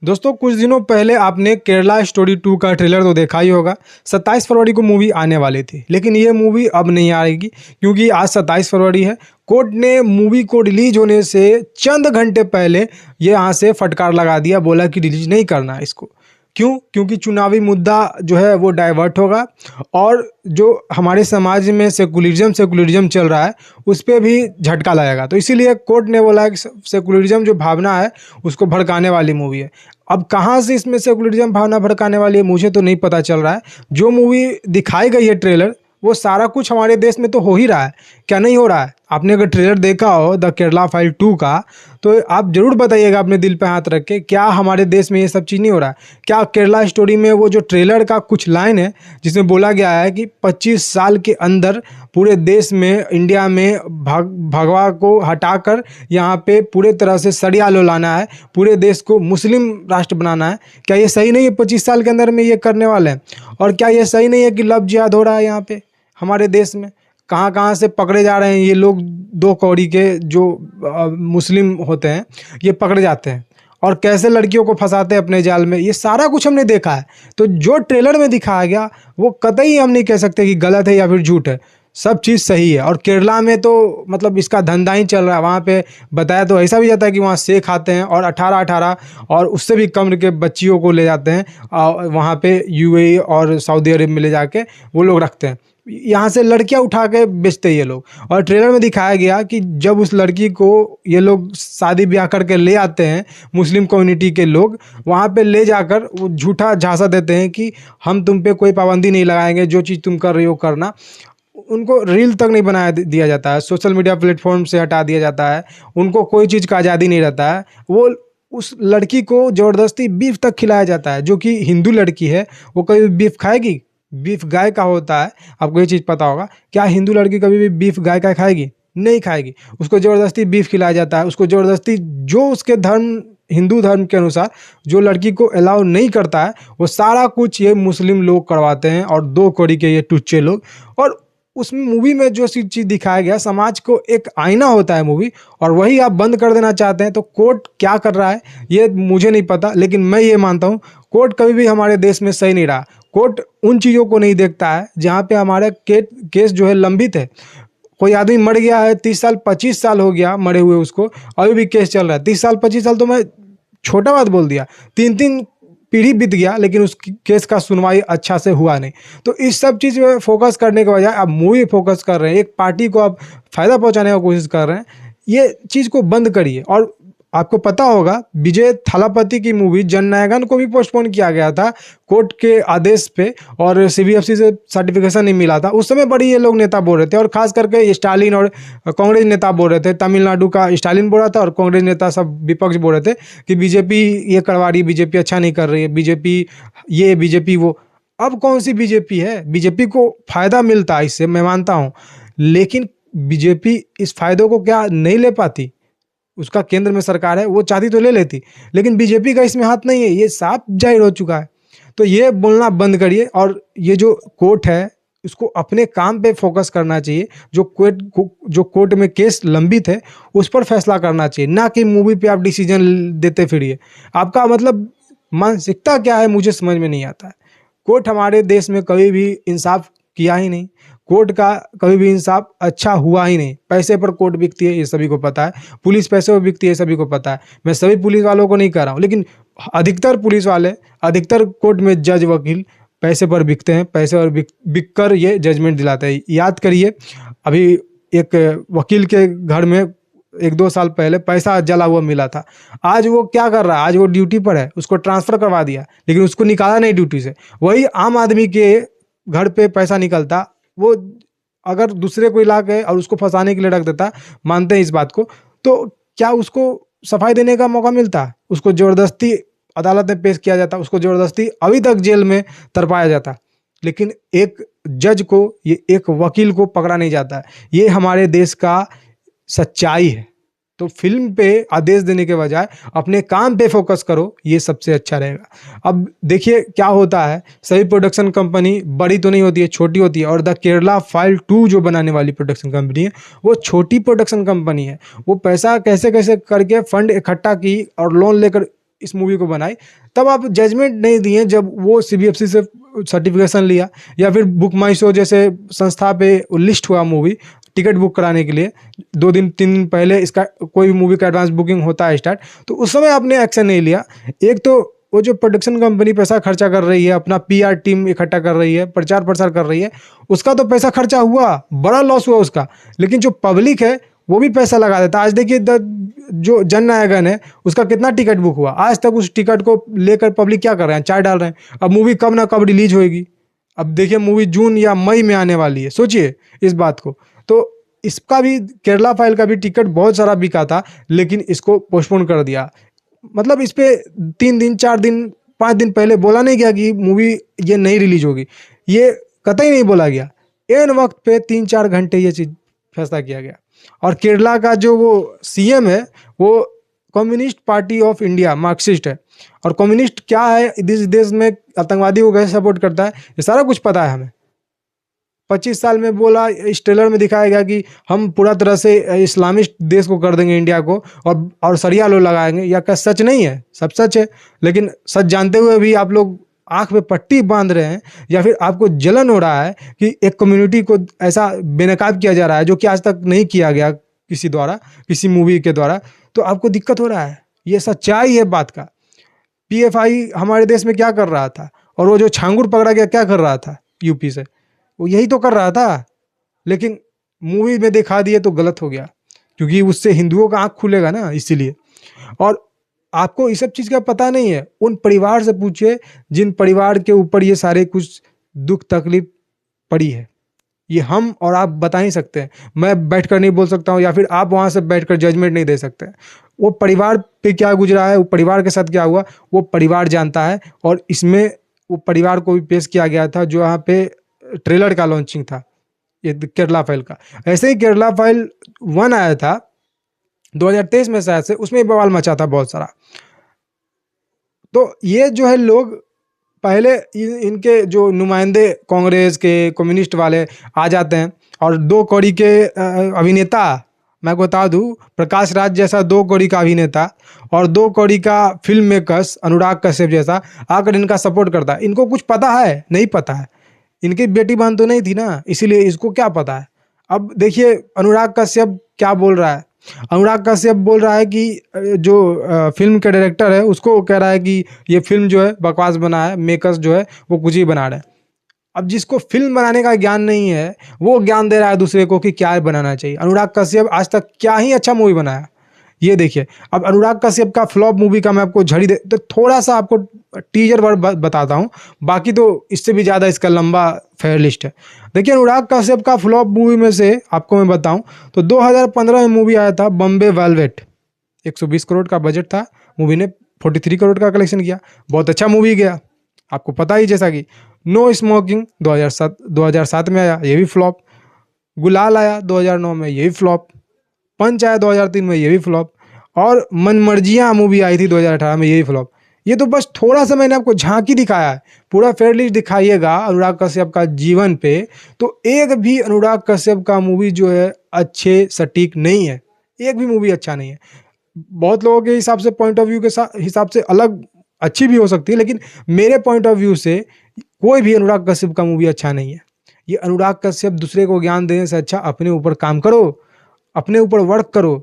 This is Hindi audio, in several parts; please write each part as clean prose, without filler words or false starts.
दोस्तों कुछ दिनों पहले आपने केरला स्टोरी 2 का ट्रेलर तो देखा ही होगा। 27 फरवरी को मूवी आने वाली थी, लेकिन ये मूवी अब नहीं आएगी क्योंकि आज 27 फरवरी है। कोर्ट ने मूवी को रिलीज होने से चंद घंटे पहले ये यहाँ से फटकार लगा दिया, बोला कि रिलीज नहीं करना है इसको। क्यों? क्योंकि चुनावी मुद्दा जो है वो डाइवर्ट होगा और जो हमारे समाज में सेकुलरिज्म चल रहा है उस पर भी झटका लगेगा। तो इसीलिए कोर्ट ने बोला कि सेकुलरिज्म जो भावना है उसको भड़काने वाली मूवी है। अब कहाँ से इसमें सेकुलरिज्म भावना भड़काने वाली है मुझे तो नहीं पता चल रहा है। जो मूवी दिखाई गई है ट्रेलर, वो सारा कुछ हमारे देश में तो हो ही रहा है, क्या नहीं हो रहा है? आपने अगर ट्रेलर देखा हो द केरला फाइल 2 का, तो आप ज़रूर बताइएगा अपने दिल पे हाथ रख के, क्या हमारे देश में ये सब चीज़ नहीं हो रहा है? क्या केरला स्टोरी में वो जो ट्रेलर का कुछ लाइन है जिसमें बोला गया है कि 25 साल के अंदर पूरे देश में, इंडिया में भगवा को हटाकर यहाँ पे पूरे तरह से सरिया लो लाना है, पूरे देश को मुस्लिम राष्ट्र बनाना है, क्या ये सही नहीं है 25 साल के अंदर में ये करने वाले हैं? और क्या ये सही नहीं है कि लव जिहाद हो रहा है यहाँ पे हमारे देश में? कहाँ कहाँ से पकड़े जा रहे हैं ये लोग, दो कौड़ी के जो मुस्लिम होते हैं ये पकड़े जाते हैं और कैसे लड़कियों को फंसाते हैं अपने जाल में, ये सारा कुछ हमने देखा है। तो जो ट्रेलर में दिखाया गया वो कतई हम नहीं कह सकते कि गलत है या फिर झूठ है, सब चीज़ सही है। और केरला में तो मतलब इसका धंधा ही चल रहा है। वहाँ पे बताया तो ऐसा भी जाता है कि वहाँ सेक आते हैं और 18-18 और उससे भी कम के बच्चियों को ले जाते हैं वहाँ पे यूएई और सऊदी अरब में ले जाके वो लोग रखते हैं। यहाँ से लड़कियां उठा के बेचते ये लोग। और ट्रेलर में दिखाया गया कि जब उस लड़की को ये लोग शादी ब्याह करके ले आते हैं, मुस्लिम कम्युनिटी के लोग वहाँ पे ले जाकर वो झूठा झांसा देते हैं कि हम तुम पे कोई पाबंदी नहीं लगाएंगे, जो चीज़ तुम कर रही हो करना। उनको रील तक नहीं बनाया दिया जाता है, सोशल मीडिया प्लेटफॉर्म से हटा दिया जाता है, उनको कोई चीज़ का आज़ादी नहीं रहता है। वो उस लड़की को ज़बरदस्ती बीफ तक खिलाया जाता है। जो कि हिंदू लड़की है वो कभी बीफ खाएगी? बीफ गाय का होता है, आपको ये चीज़ पता होगा। क्या हिंदू लड़की कभी भी बीफ गाय का खाएगी? नहीं खाएगी। उसको ज़बरदस्ती बीफ खिलाया जाता है, उसको ज़बरदस्ती जो उसके धर्म, हिंदू धर्म के अनुसार जो लड़की को अलाउ नहीं करता है वो सारा कुछ ये मुस्लिम लोग करवाते हैं और दो कौड़ी के ये टुच्चे लोग। और उस मूवी में जो सी चीज़ दिखाया गया, समाज को एक आईना होता है मूवी, और वही आप बंद कर देना चाहते हैं। तो कोर्ट क्या कर रहा है ये मुझे नहीं पता, लेकिन मैं ये मानता हूँ कोर्ट कभी भी हमारे देश में सही नहीं रहा। कोर्ट उन चीज़ों को नहीं देखता है जहाँ पे हमारा केस जो है लंबित है। कोई आदमी मर गया है, 30 साल 25 साल हो गया मरे हुए, उसको अभी भी केस चल रहा है। 30 साल 25 साल तो मैं छोटा बात बोल दिया, 3-3 पीढ़ी बीत गया लेकिन उस केस का सुनवाई अच्छा से हुआ नहीं। तो इस सब चीज़ में फोकस करने के बजाय आप मूवी फोकस कर रहे हैं, एक पार्टी को आप फ़ायदा पहुंचाने की कोशिश कर रहे हैं। ये चीज़ को बंद करिए। और आपको पता होगा विजय थालापति की मूवी जननायकन को भी पोस्टपोन किया गया था कोर्ट के आदेश पे, और सीबीएफसी से सर्टिफिकेशन नहीं मिला था। उस समय बड़ी ये लोग नेता बोल रहे थे, और खास करके स्टालिन और कांग्रेस नेता बोल रहे थे। तमिलनाडु का स्टालिन बोल रहा था और कांग्रेस नेता सब विपक्ष बोल रहे थे कि बीजेपी ये करवा रही है, बीजेपी अच्छा नहीं कर रही है, बीजेपी ये बीजेपी वो। अब कौन सी बीजेपी है? बीजेपी को फ़ायदा मिलता है इससे, मैं मानता हूँ, लेकिन बीजेपी इस फायदों को क्या नहीं ले पाती? उसका केंद्र में सरकार है, वो चाहती तो ले लेती, लेकिन बीजेपी का इसमें हाथ नहीं है, ये साफ जाहिर हो चुका है। तो ये बोलना बंद करिए और ये जो कोर्ट है उसको अपने काम पे फोकस करना चाहिए। जो कोर्ट में केस लंबित है उस पर फैसला करना चाहिए, ना कि मूवी पे आप डिसीजन देते फिरिए। आपका मतलब मानसिकता क्या है मुझे समझ में नहीं आता है। कोर्ट हमारे देश में कभी भी इंसाफ किया ही नहीं, कोर्ट का कभी भी इंसाफ अच्छा हुआ ही नहीं। पैसे पर कोर्ट बिकती है ये सभी को पता है, पुलिस पैसे पर बिकती है सभी को पता है। मैं सभी पुलिस वालों को नहीं कह रहा हूँ, लेकिन अधिकतर पुलिस वाले, अधिकतर कोर्ट में जज वकील पैसे पर बिकते हैं, पैसे पर बिक कर ये जजमेंट दिलाते हैं। याद करिए, अभी एक वकील के घर में 1-2 साल पहले पैसा जला हुआ मिला था। आज वो क्या कर रहा है? आज वो ड्यूटी पर है, उसको ट्रांसफ़र करवा दिया, लेकिन उसको निकाला नहीं ड्यूटी से। वही आम आदमी के घर पे पैसा निकलता, वो अगर दूसरे को ला के और उसको फंसाने के लिए रख देता, मानते हैं इस बात को, तो क्या उसको सफाई देने का मौका मिलता? उसको ज़बरदस्ती अदालत में पेश किया जाता, उसको ज़बरदस्ती अभी तक जेल में तरपाया जाता। लेकिन एक जज को, ये एक वकील को पकड़ा नहीं जाता। ये हमारे देश का सच्चाई है। तो फिल्म पे आदेश देने के बजाय अपने काम पे फोकस करो, ये सबसे अच्छा रहेगा। अब देखिए क्या होता है, सभी प्रोडक्शन कंपनी बड़ी तो नहीं होती है, छोटी होती है। और द केरला फाइल 2 जो बनाने वाली प्रोडक्शन कंपनी है वो छोटी प्रोडक्शन कंपनी है। वो पैसा कैसे कैसे करके फंड इकट्ठा की और लोन लेकर इस मूवी को बनाई, तब आप जजमेंट नहीं दिए जब वो सीबीएफसी से सर्टिफिकेशन लिया या फिर बुक माई शो जैसे संस्था पे लिस्ट हुआ मूवी टिकट बुक कराने के लिए 2 दिन 3 दिन पहले इसका कोई भी मूवी का एडवांस बुकिंग होता है स्टार्ट, तो उस समय आपने एक्शन नहीं लिया। एक तो वो जो प्रोडक्शन कंपनी पैसा खर्चा कर रही है, अपना पीआर टीम इकट्ठा कर रही है, प्रचार प्रसार कर रही है, उसका तो पैसा खर्चा हुआ, बड़ा लॉस हुआ उसका, लेकिन जो पब्लिक है वो भी पैसा लगा देता है। आज देखिए जो जननायकन है उसका कितना टिकट बुक हुआ, आज तक उस टिकट को लेकर पब्लिक क्या कर रहे हैं, चाय डाल रहे हैं। अब मूवी कब ना कब रिलीज होएगी, अब देखिए मूवी जून या मई में आने वाली है, सोचिए इस बात को। तो इसका भी केरला फाइल का भी टिकट बहुत सारा बिका था, लेकिन इसको पोस्टपोन कर दिया। मतलब इस पे 3 दिन 4 दिन 5 दिन पहले बोला नहीं गया कि मूवी ये नहीं रिलीज होगी, ये कतई नहीं बोला गया। एन वक्त पे 3-4 घंटे ये चीज़ फैसला किया गया। और केरला का जो वो सीएम है वो communist party of India Marxist है, और कम्युनिस्ट क्या है, इस देश में आतंकवादी को कैसे सपोर्ट करता है, ये सारा कुछ पता है हमें। 25 साल में बोला, इस ट्रेलर में दिखाया गया कि हम पूरा तरह से इस्लामिस्ट देश को कर देंगे इंडिया को, और सरिया लो लगाएंगे। या क्या सच नहीं है? सब सच है, लेकिन सच जानते हुए भी आप लोग आंख में पट्टी बांध रहे हैं, या फिर आपको जलन हो रहा है कि एक कम्युनिटी को ऐसा बेनकाब किया जा रहा है जो कि आज तक नहीं किया गया किसी द्वारा, किसी मूवी के द्वारा, तो आपको दिक्कत हो रहा है। ये सच्चाई है बात का। पीएफआई हमारे देश में क्या कर रहा था, और वो जो छांगुर पकड़ा गया क्या कर रहा था यूपी से, वो यही तो कर रहा था, लेकिन मूवी में दिखा दिए तो गलत हो गया, क्योंकि उससे हिंदुओं का आंख खुलेगा ना, इसीलिए। और आपको इस सब चीज़ का पता नहीं है, उन परिवार से पूछिए जिन परिवार के ऊपर ये सारे कुछ दुख तकलीफ पड़ी है। ये हम और आप बता ही सकते हैं, मैं बैठकर नहीं बोल सकता हूँ, या फिर आप वहाँ से बैठकर जजमेंट नहीं दे सकते। वो परिवार पे क्या गुजरा है, वो परिवार के साथ क्या हुआ, वो परिवार जानता है। और इसमें वो परिवार को भी पेश किया गया था जो यहाँ पे ट्रेलर का लॉन्चिंग था, ये केरला फाइल का। ऐसे ही केरला फाइल 1 आया था 2023 में शायद से, उसमें बवाल मचा था बहुत सारा। तो ये जो है लोग पहले इनके जो नुमाइंदे कांग्रेस के कम्युनिस्ट वाले आ जाते हैं, और 2 कौड़ी के अभिनेता, मैं बता दूं, प्रकाश राज जैसा 2 कौड़ी का अभिनेता और 2 कौड़ी का फिल्म मेकर्स अनुराग कश्यप जैसा आकर इनका सपोर्ट करता है। इनको कुछ पता है? नहीं पता है। इनकी बेटी बहन तो नहीं थी ना, इसीलिए इसको क्या पता है। अब देखिए अनुराग कश्यप क्या बोल रहा है। अनुराग कश्यप बोल रहा है कि जो फिल्म के डायरेक्टर है उसको कह रहा है कि ये फिल्म जो है बकवास बना है, मेकर्स जो है वो कुछ ही बना रहे हैं। अब जिसको फिल्म बनाने का ज्ञान नहीं है वो ज्ञान दे रहा है दूसरे को कि क्या बनाना चाहिए। अनुराग कश्यप आज तक क्या ही अच्छा मूवी बनाया, ये देखिए। अब अनुराग कश्यप का फ्लॉप मूवी का मैं आपको झड़ी दे तो थोड़ा सा आपको टीजर वर्ड बताता हूँ, बाकी तो इससे भी ज़्यादा इसका लंबा फेयर लिस्ट है। देखिए अनुराग कश्यप का फ्लॉप मूवी में से आपको मैं बताऊं तो 2015 में मूवी आया था बॉम्बे वेलवेट। 120 करोड़ का बजट था, मूवी ने 43 करोड़ का कलेक्शन किया, बहुत अच्छा मूवी गया। आपको पता ही जैसा कि नो स्मोकिंग 2007 में आया, ये भी फ्लॉप। गुलाल आया 2009 में, ये भी फ्लॉप। पंच आया 2003 में, ये भी फ्लॉप। और मनमर्जियाँ मूवी आई थी 2018 में, ये भी फ्लॉप। ये तो बस थोड़ा सा मैंने आपको झांकी दिखाया है, पूरा फेयर लिस्ट दिखाइएगा अनुराग कश्यप का जीवन पे तो एक भी अनुराग कश्यप का मूवी जो है अच्छे सटीक नहीं है, एक भी मूवी अच्छा नहीं है। बहुत लोगों के हिसाब से, पॉइंट ऑफ व्यू के हिसाब से अलग अच्छी भी हो सकती है, लेकिन मेरे पॉइंट ऑफ व्यू से कोई भी अनुराग कश्यप का मूवी अच्छा नहीं है। ये अनुराग कश्यप दूसरे को ज्ञान देने से अच्छा अपने ऊपर काम करो, अपने ऊपर वर्क करो,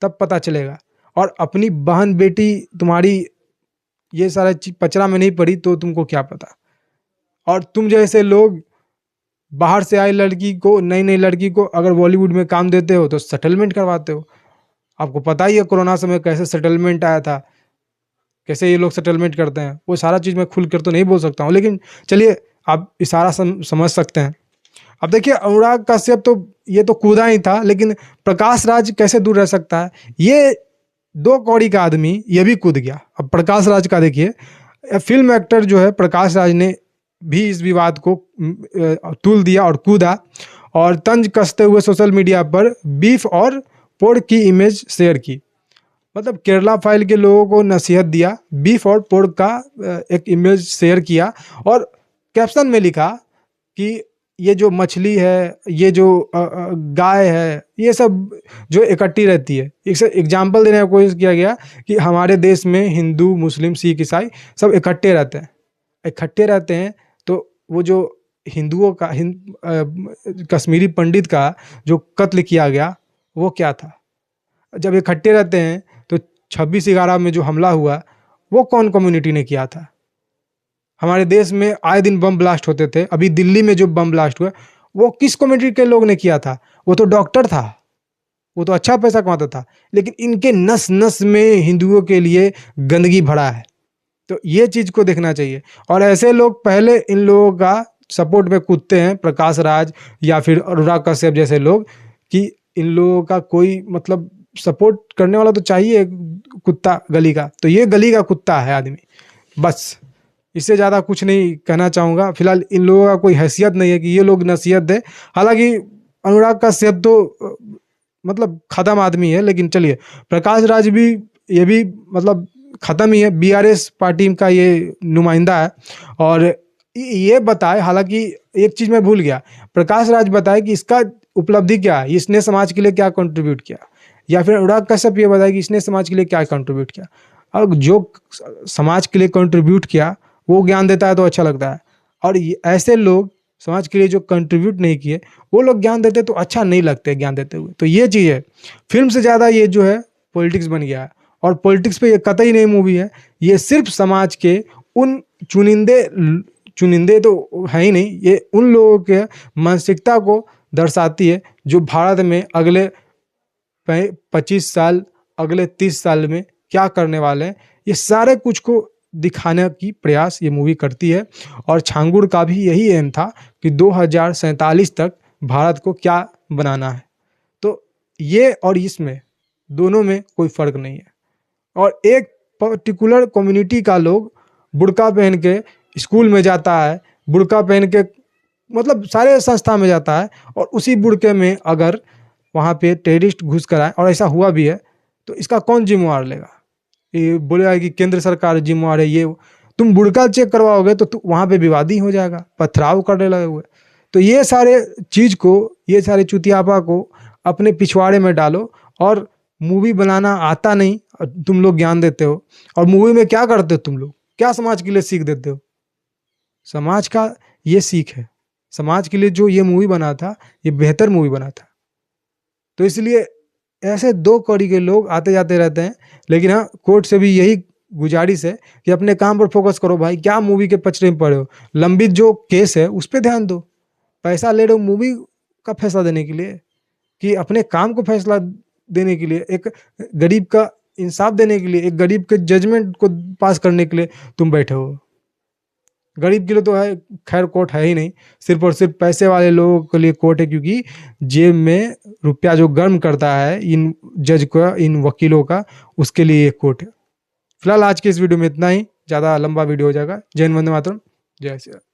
तब पता चलेगा। और अपनी बहन बेटी तुम्हारी ये सारा चीज पचरा में नहीं पड़ी तो तुमको क्या पता। और तुम जैसे लोग बाहर से आई लड़की को, नई नई लड़की को अगर बॉलीवुड में काम देते हो तो सेटलमेंट करवाते हो। आपको पता ही है कोरोना समय कैसे सेटलमेंट आया था, कैसे ये लोग सेटलमेंट करते हैं। वो सारा चीज़ मैं खुल कर तो नहीं बोल सकता हूँ, लेकिन चलिए आप इशारा समझ सकते हैं। अब देखिए अनुराग कश्यप तो ये तो कूदा ही था, लेकिन प्रकाश राज कैसे दूर रह सकता है। ये 2 कौड़ी का आदमी ये भी कूद गया। अब प्रकाश राज का देखिए, फिल्म एक्टर जो है प्रकाश राज ने भी इस विवाद को तुल दिया और कूदा, और तंज कसते हुए सोशल मीडिया पर बीफ और पोर्क की इमेज शेयर की। मतलब केरला फाइल के लोगों को नसीहत दिया, बीफ और पोर्क का एक इमेज शेयर किया और कैप्शन में लिखा कि ये जो मछली है, ये जो गाय है, ये सब जो इकट्ठी रहती है, एक एग्जाम्पल देने का कोशिश किया गया कि हमारे देश में हिंदू, मुस्लिम, सिख, ईसाई सब इकट्ठे रहते हैं। तो वो जो हिंदुओं का कश्मीरी पंडित का जो कत्ल किया गया वो क्या था? जब इकट्ठे रहते हैं तो 26/11 में जो हमला हुआ वो कौन कम्युनिटी ने किया था? हमारे देश में आए दिन बम ब्लास्ट होते थे। अभी दिल्ली में जो बम ब्लास्ट हुआ वो किस कम्युनिटी के लोग ने किया था? वो तो डॉक्टर था, वो तो अच्छा पैसा कमाता था, लेकिन इनके नस नस में हिंदुओं के लिए गंदगी भरा है। तो ये चीज को देखना चाहिए। और ऐसे लोग पहले इन लोगों का सपोर्ट में कूदते हैं, प्रकाश राज या फिर अनुराग कश्यप जैसे लोग, कि इन लोगों का कोई मतलब सपोर्ट करने वाला तो चाहिए कुत्ता गली का। तो ये गली का कुत्ता है आदमी, बस। इससे ज़्यादा कुछ नहीं कहना चाहूँगा। फिलहाल इन लोगों का कोई हैसियत नहीं है कि ये लोग नसीहत दें। हालांकि अनुराग कश्यप तो मतलब ख़त्म आदमी है, लेकिन चलिए प्रकाश राज भी, ये भी मतलब ख़त्म ही है, बीआरएस पार्टी का ये नुमाइंदा है। और ये बताए, हालांकि एक चीज़ मैं भूल गया, प्रकाश राज बताए कि इसका उपलब्धि क्या है, इसने समाज के लिए क्या कंट्रीब्यूट किया, या फिर अनुराग कश्यप ये बताए कि इसने समाज के लिए क्या कंट्रीब्यूट किया। और जो समाज के लिए कंट्रीब्यूट किया वो ज्ञान देता है तो अच्छा लगता है, और ऐसे लोग समाज के लिए जो कंट्रीब्यूट नहीं किए वो लोग ज्ञान देते तो अच्छा नहीं लगते ज्ञान देते हुए। तो ये चीज़ है, फिल्म से ज़्यादा ये जो है पॉलिटिक्स बन गया है। और पॉलिटिक्स पे ये कतई नहीं मूवी है, ये सिर्फ समाज के उन चुनिंदे तो है ही नहीं, ये उन लोगों के मानसिकता को दर्शाती है जो भारत में अगले 25 साल, अगले 30 साल में क्या करने वाले हैं, ये सारे कुछ को दिखाने की प्रयास ये मूवी करती है। और छांगुर का भी यही एम था कि 2047 तक भारत को क्या बनाना है। तो ये और इसमें दोनों में कोई फ़र्क नहीं है। और एक पर्टिकुलर कम्युनिटी का लोग बुर्का पहन के स्कूल में जाता है, बुर्का पहन के मतलब सारे संस्था में जाता है, और उसी बुर्के में अगर वहाँ पे टेररिस्ट घुस कर आए, और ऐसा हुआ भी है, तो इसका कौन जिम्मेवार लेगा? ये बोलेगा कि केंद्र सरकार जिम्मेवार है। ये तुम बुर्का चेक करवाओगे तो वहाँ पे विवादी हो जाएगा, पथराव करने लगे हुए। तो ये सारे चीज़ को, ये सारे चुतियापा को अपने पिछवाड़े में डालो। और मूवी बनाना आता नहीं, तुम लोग ज्ञान देते हो। और मूवी में क्या करते हो तुम लोग? क्या समाज के लिए सीख देते हो? समाज का ये सीख है, समाज के लिए जो ये मूवी बना था, ये बेहतर मूवी बना था। तो इसलिए ऐसे दो कौड़ी के लोग आते जाते रहते हैं। लेकिन हाँ, कोर्ट से भी यही गुजारिश है कि अपने काम पर फोकस करो भाई, क्या मूवी के पचड़े में पड़े हो? लंबित जो केस है उस पर ध्यान दो। पैसा ले रहे हो मूवी का फैसला देने के लिए, कि अपने काम को फैसला देने के लिए, एक गरीब का इंसाफ देने के लिए, एक गरीब के जजमेंट को पास करने के लिए तुम बैठे हो? गरीब के लिए तो है खैर कोर्ट है ही नहीं, सिर्फ और सिर्फ पैसे वाले लोगों के लिए कोर्ट है, क्योंकि जेब में रुपया जो गर्म करता है इन जज का, इन वकीलों का, उसके लिए ये कोर्ट है। फिलहाल आज के इस वीडियो में इतना ही, ज़्यादा लंबा वीडियो हो जाएगा। जय हिंद, वंदे मातरम, जय श्री राम।